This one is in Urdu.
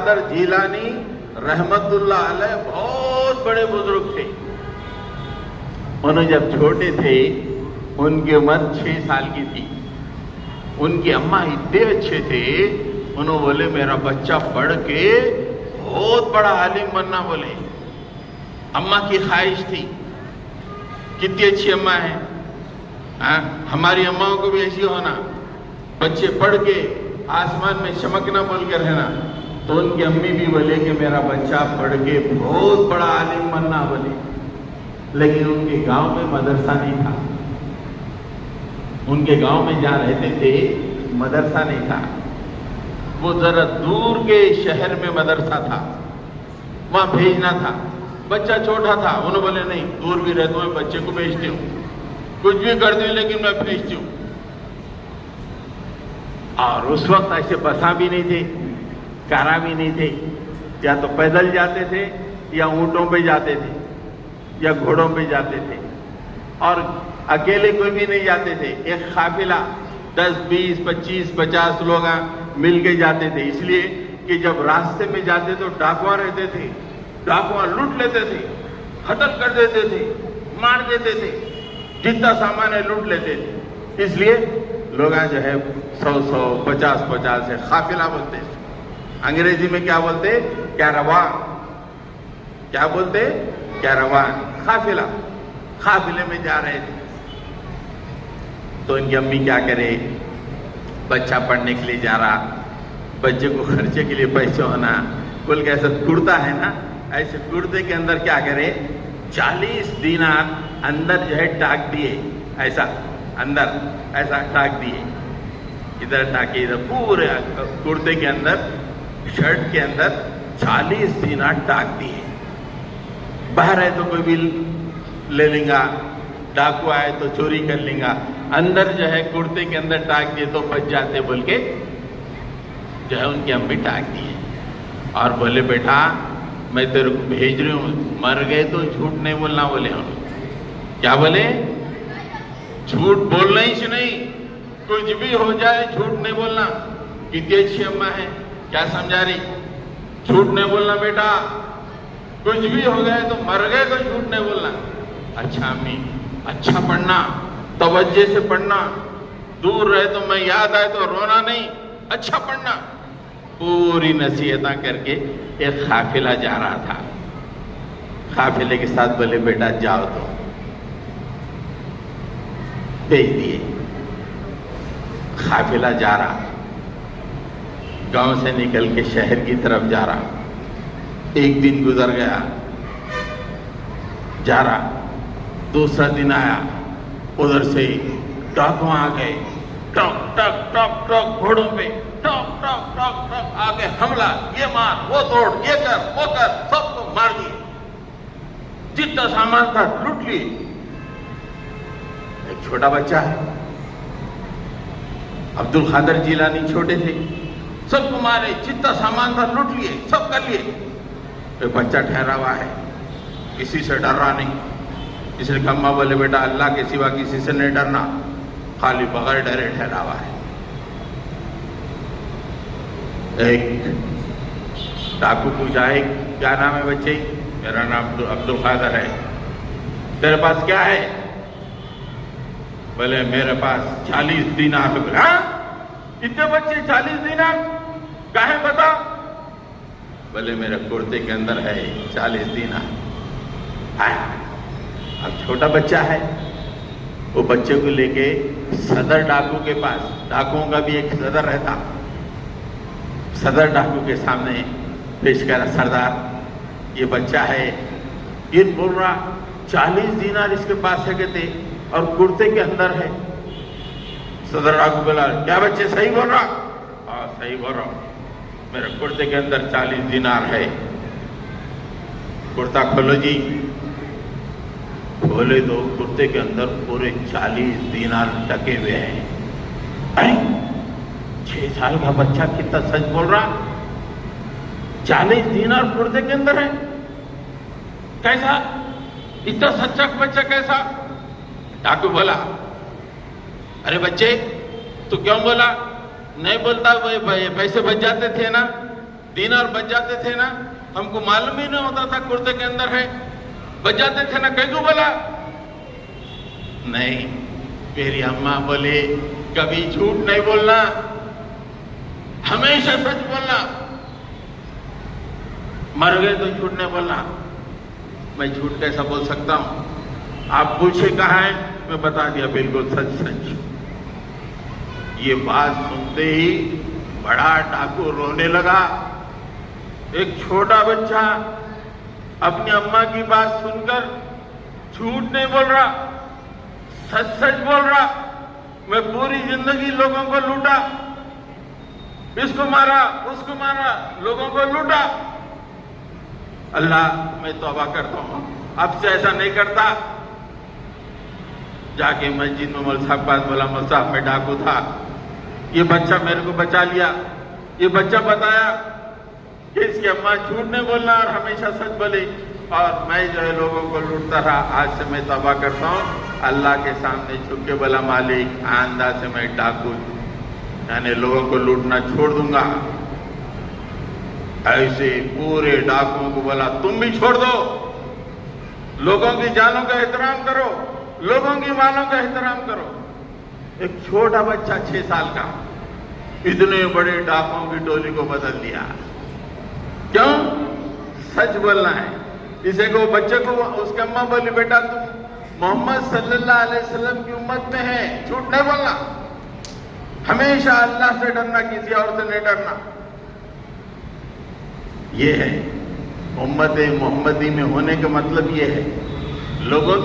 قادر جیلانی رحمت اللہ علیہ بہت بڑے بزرگ تھے. انہوں جب چھوٹے تھے ان کی عمر 6 سال کی تھی. ان کی اماں اتنے اچھے تھے, انہوں بولے میرا بچہ پڑھ کے بہت بڑا عالم بننا. بولے اماں کی خواہش تھی. کتنی اچھی اماں ہے. ہماری اماؤں کو بھی ایسی ہونا, بچے پڑھ کے آسمان میں چمکنا بول کے رہنا. تو ان کی امی بھی بولے کہ میرا بچہ پڑھ کے بہت بڑا عالم بننا. بولے لیکن ان کے گاؤں میں مدرسہ نہیں تھا. ان کے گاؤں میں جہاں رہتے تھے مدرسہ نہیں تھا. وہ ذرا دور کے شہر میں مدرسہ تھا, وہاں بھیجنا تھا. بچہ چھوٹا تھا. انہوں بولے نہیں, دور بھی رہتا ہوں بچے کو بھیجتی ہوں, کچھ بھی کرتی ہوں لیکن میں بھیجتی ہوں. اور اس وقت ایسے بساں بھی نہیں تھے, کاراں بھی نہیں تھے. یا تو پیدل جاتے تھے یا اونٹوں پہ جاتے تھے یا گھوڑوں پہ جاتے تھے. اور اکیلے کوئی بھی نہیں جاتے تھے. ایک قافلہ 10 20 25 50 لوگ مل کے جاتے تھے. اس لیے کہ جب راستے میں جاتے تو ڈاکواں رہتے تھے, ڈاکواں لوٹ لیتے تھے, ختم کر دیتے تھے, مار دیتے تھے, جتنا سامان ہے لوٹ لیتے تھے. اس لیے لوگ جو ہے 100 50 سے قافلہ بولتے تھے. انگریزی میں کیا بولتے؟ کیراوان. کیا بولتے؟ کیراوان. قافلہ. قافلے میں جا رہے تھے. تو ان کی امی کیا کرے, بچہ پڑھنے کے لیے جا رہا, بچے کو خرچے کے لیے پیسے ہونا, بول کے ایسا کرتا ہے نا, ایسے کرتے کے اندر کیا کرے 40 دینار اندر جو ہے ٹاک دیے. ایسا اندر ایسا ٹاک دیے, ادھر ٹاکے ادھر پورے کرتے کے اندر, شرٹ کے اندر 40 دینار ٹاک دیے. باہر ہے تو کوئی بھی لے لیں گا, ڈاکو آئے تو چوری کر لیں گا. اندر جو ہے کرتے کے اندر ٹاک دیے تو بچ جاتے بول کے جو ہے ان کی امی ٹاک دیے. اور بولے بیٹا میں تیرے کو بھیج رہی ہوں, مر گئے تو جھوٹ نہیں بولنا. بولے ہم کیا بولے, جھوٹ بولنا ہی سے نہیں, کچھ بھی ہو جائے جھوٹ نہیں بولنا. کتنی اچھی اماں ہے, کیا سمجھا رہی, جھوٹ نہیں بولنا بیٹا, کچھ بھی ہو گئے تو مر گئے تو جھوٹ نہیں بولنا. اچھا امی, اچھا پڑھنا, توجہ سے پڑھنا, دور رہے تو میں یاد آئے تو رونا نہیں, اچھا پڑھنا. پوری نصیحتاں کر کے ایک قافلہ جا رہا تھا. قافلے کے ساتھ بولے بیٹا جاؤ, تو بھیج دیے. قافلہ جا رہا, گاؤں سے نکل کے شہر کی طرف جا رہا. ایک دن گزر گیا, جا رہا. دوسرا دن آیا, ادھر سے ڈاکو آ گئے, ٹک ٹک ٹک ٹک گھوڑوں پہ, ٹک ٹک ٹک ٹک آگے حملہ, یہ مار وہ توڑ, یہ کر وہ کر, سب کو مار دیے. جتنا سامان تھا لوٹ لیے. ایک چھوٹا بچہ ہے, عبد القادر جیلانی چھوٹے تھے, سب کو مارے, جتنا سامان تھا لوٹ لیے, سب کر لیے. ایک بچہ ٹھہرا ہوا ہے, کسی سے ڈر رہا نہیں. اس نے کہا اماں بولے بیٹا اللہ کے سوا کسی سے نہیں ڈرنا, خالی بغیر ڈرے ٹھہرا ہوا ہے. ایک ڈاکو پوچھا ہے کیا نام ہے بچے, میرا نام عبد القادر ہے, تیرے پاس کیا ہے؟ بولے میرے پاس 40 دینار. ہاں اتنے بچے 40 دینار کہاں بتا؟ بولے میرے کرتے کے اندر ہے 40 دینار. اب چھوٹا بچہ ہے, وہ بچے کو لے کے صدر ڈاکو کے پاس, ڈاکوؤں کا بھی ایک صدر رہتا, صدر ڈاکو کے سامنے پیش کرا, سردار یہ بچہ ہے, یہ بول رہا 40 دینار اس کے پاس ہے کہتے اور کرتے کے اندر ہے. صدر ڈاکو بولا کیا بچے صحیح بول رہا؟ ہاں صحیح بول رہا ہوں, میرے کرتے کے اندر 40 دینار ہے. کرتا کھولو جی. کھولے تو کرتے کے اندر پورے 40 دینار ٹکے ہوئے ہیں. 6 سال کا بچہ کتنا سچ بول رہا, 40 دینار کرتے کے اندر ہے, کیسا اتنا سچا بچہ کیسا؟ ڈاکو بولا ارے بچے تو کیوں بولا؟ نہیں بولتا پیسے بچ جاتے تھے نا. دینار بچ جاتے تھے نا، ہم کو معلوم ہی نہیں ہوتا تھا کرتے کے اندر ہے، بچ جاتے تھے نا، کہیں کو بولا نہیں. میری اماں بولے کبھی جھوٹ نہیں بولنا، ہمیشہ سچ بولنا، مر گئے تو جھوٹ نہیں بولنا. میں جھوٹ کیسا بول سکتا ہوں؟ آپ پوچھے کہاں ہے، میں بتا دیا بالکل سچ سچ. یہ بات سنتے ہی بڑا ڈاکو رونے لگا. ایک چھوٹا بچہ اپنی اماں کی بات سن کر جھوٹ نہیں بول رہا، سچ سچ بول رہا. میں پوری زندگی لوگوں کو لوٹا، اس کو مارا اس کو مارا، لوگوں کو لوٹا. اللہ میں توبہ کرتا ہوں، اب سے ایسا نہیں کرتا. جا کے مسجد میں مول صاحب پاس بولا، مول صاحب میں ڈاکو تھا، یہ بچہ میرے کو بچا لیا. یہ بچہ بتایا کہ اس کی اماں جھوٹ نہیں بولنا اور ہمیشہ سچ بولی، اور میں جو ہے لوگوں کو لوٹتا رہا. آج سے میں توبہ کرتا ہوں، اللہ کے سامنے جھک کے بولا مالک آئندہ سے میں ڈاکو یعنی لوگوں کو لوٹنا چھوڑ دوں گا. ایسے پورے ڈاکوؤں کو بولا تم بھی چھوڑ دو، لوگوں کی جانوں کا احترام کرو، لوگوں کی مالوں کا احترام کرو. ایک چھوٹا بچہ 6 سال کا اتنے بڑے ڈاکوؤں کی ٹولی کو بدل دیا. کیوں؟ سچ بولنا ہے. اسے کو بچے کو اس کی اماں بولی بیٹا تم محمد صلی اللہ علیہ وسلم کی امت میں ہے، جھوٹ نہیں بولنا، ہمیشہ اللہ سے ڈرنا، کسی اور سے نہیں ڈرنا. یہ ہے امت محمدی میں ہونے کا مطلب. یہ ہے لوگوں